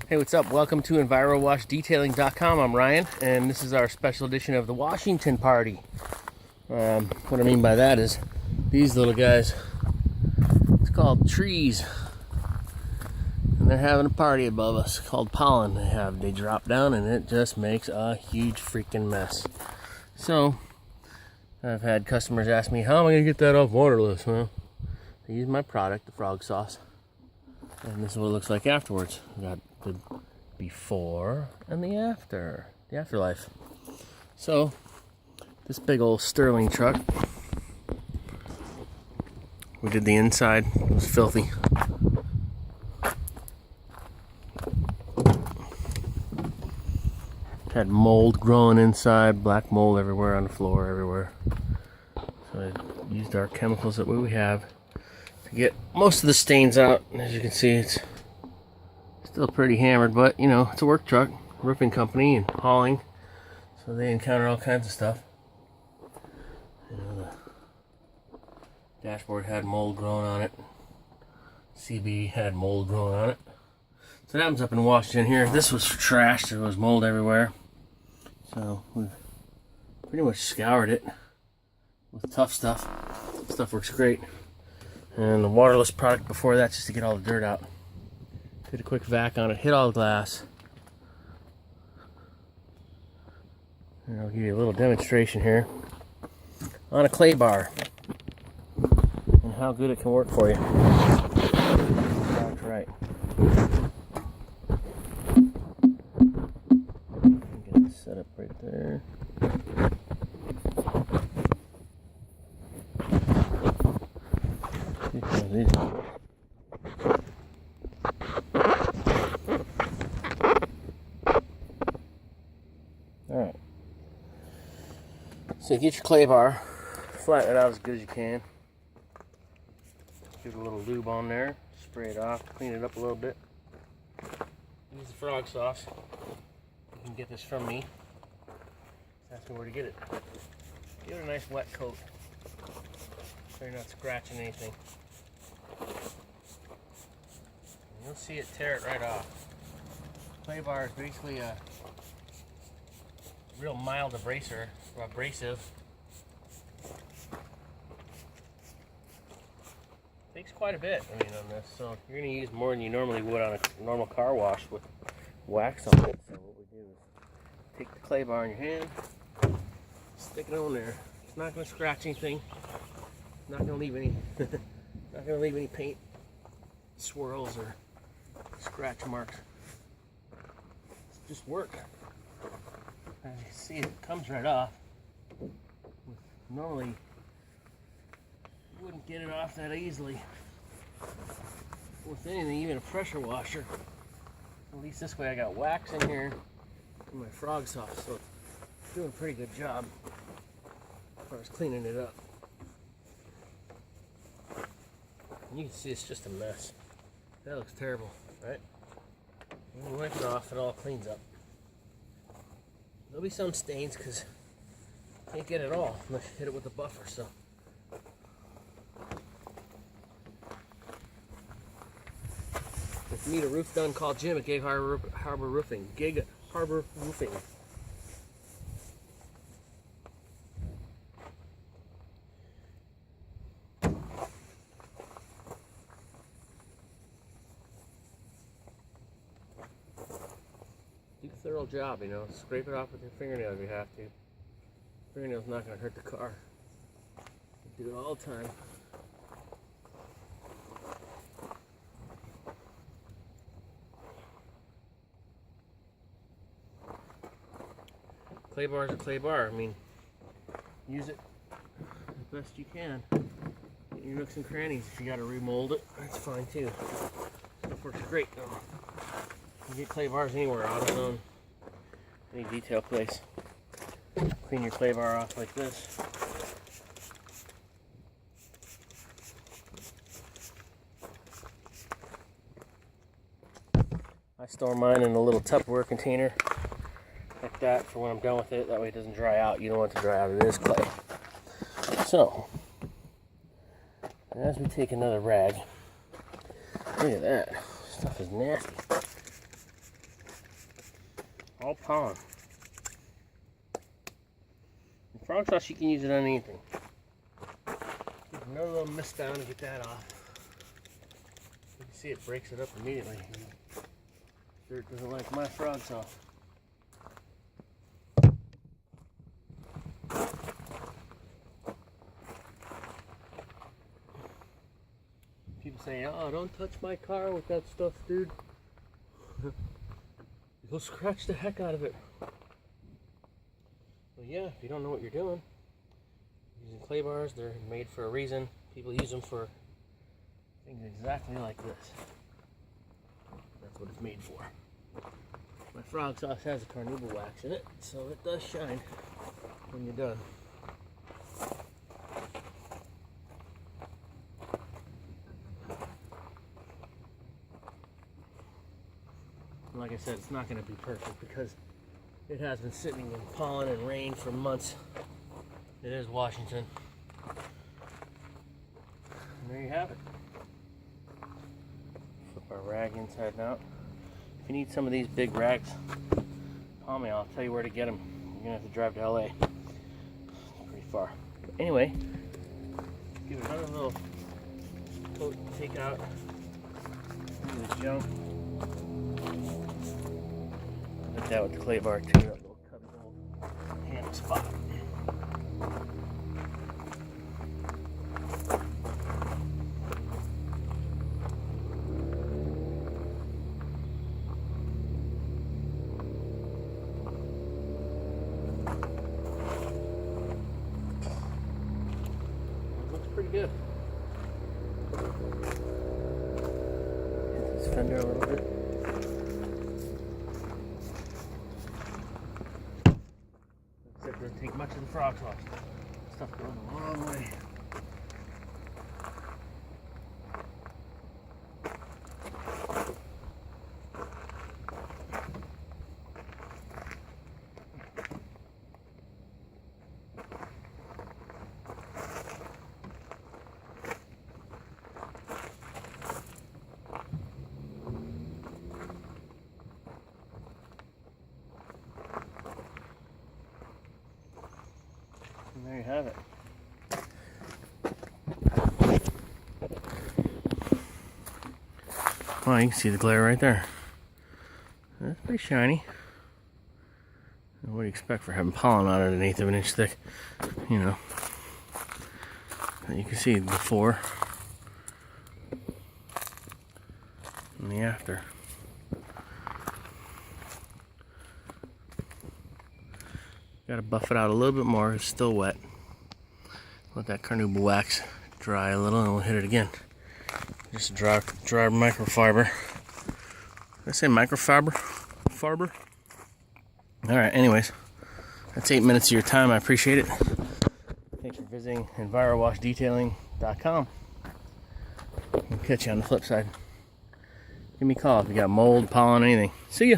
Hey, what's up? Welcome to EnviroWashDetailing.com. I'm Ryan, and this is our special edition of the Washington party. What I mean by that is these little guys. It's called trees, and they're having a party above us called pollen. They drop down, and it just makes a huge freaking mess. So I've had customers ask me, how am I going to get that off Waterless? Well, I use my product, the frog sauce, and this is what it looks like afterwards. We got the before and the after, the afterlife. So this big old Sterling truck, we did the inside. It was filthy. Had mold growing inside, black mold everywhere on the floor, everywhere. So I used our chemicals that we have to get most of the stains out. And as you can see, it's still pretty hammered, but you know, it's a work truck, roofing company, and hauling, so they encounter all kinds of stuff. You know, the dashboard had mold growing on it. CB had mold growing on it. So that happens up in Washington here. This was trashed. There was mold everywhere. So we've pretty much scoured it with tough stuff. Stuff works great. And the waterless product before that, just to get all the dirt out. Did a quick vac on it, hit all the glass. And I'll give you a little demonstration here on a clay bar and how good it can work for you. That's right. Get this set up right there. These. Alright. So you get your clay bar, flatten it out as good as you can. Give it a little lube on there, spray it off, clean it up a little bit. Use the frog sauce. You can get this from me. Ask me where to get it. Give it a nice wet coat so you're not scratching anything. And you'll see it tear it right off. Clay bar is basically a real mild abrasive. Takes quite a bit, I mean, on this. So you're going to use more than you normally would on a normal car wash with wax on it. So what we do is take the clay bar in your hand, stick it on there. It's not going to scratch anything. Not going to leave any. Not going to leave any paint swirls or scratch marks. It's just work. As you see, it comes right off. Normally, you wouldn't get it off that easily with anything, even a pressure washer. At least this way I got wax in here and my frog sauce, so it's doing a pretty good job as far as cleaning it up. And you can see it's just a mess. That looks terrible, right? When you wipe it off, it all cleans up. There'll be some stains because you can't get it all unless you hit it with a buffer. So if you need a roof done, call Jim at Gig Harbor Roofing. Gig Harbor Roofing. Do a thorough job, you know. Scrape it off with your fingernail if you have to. Fingernail's not going to hurt the car. Do it all the time. Clay bar is a clay bar. I mean, use it as best you can. Get your nooks and crannies. If you got to remold it, that's fine too. Stuff works great though. You can get clay bars anywhere, AutoZone, any detail place. Clean your clay bar off like this. I store mine in a little Tupperware container like that for when I'm done with it. That way it doesn't dry out. You don't want it to dry out. It is clay. So, as we take another rag, look at that. Stuff is nasty. All pollen. And frog sauce, you can use it on anything. Give another little mist down to get that off. You can see it breaks it up immediately. Dirt doesn't like my frog sauce. People say, oh, don't touch my car with that stuff, dude. You'll scratch the heck out of it. Well, yeah, if you don't know what you're doing. Using clay bars, they're made for a reason. People use them for things exactly like this. That's what it's made for. My frog sauce has a carnauba wax in it, so it does shine when you're done. Like I said, it's not going to be perfect because it has been sitting in pollen and rain for months. It is Washington. And there you have it. Flip our rag inside and out. If you need some of these big rags, call me. I'll tell you where to get them. You're going to have to drive to LA. It's pretty far. But anyway, give it another little coat and take out some of this junk. Hit that with the clay bar too, that little cubby hole hand spot. It looks pretty good. Hit this fender a little bit. It doesn't take much of the frog sauce. Stuff goes a long way. And there you have it. Well, you can see the glare right there. That's pretty shiny. What do you expect for having pollen on it an eighth of an inch thick? You know. You can see the before and the after. Got to buff it out a little bit more. It's still wet. Let that carnauba wax dry a little and we'll hit it again. Just a dry microfiber. Did I say microfiber? Fiber? Alright, anyways. That's 8 minutes of your time. I appreciate it. Thanks for visiting EnviroWashDetailing.com. I'll catch you on the flip side. Give me a call if you got mold, pollen, anything. See ya!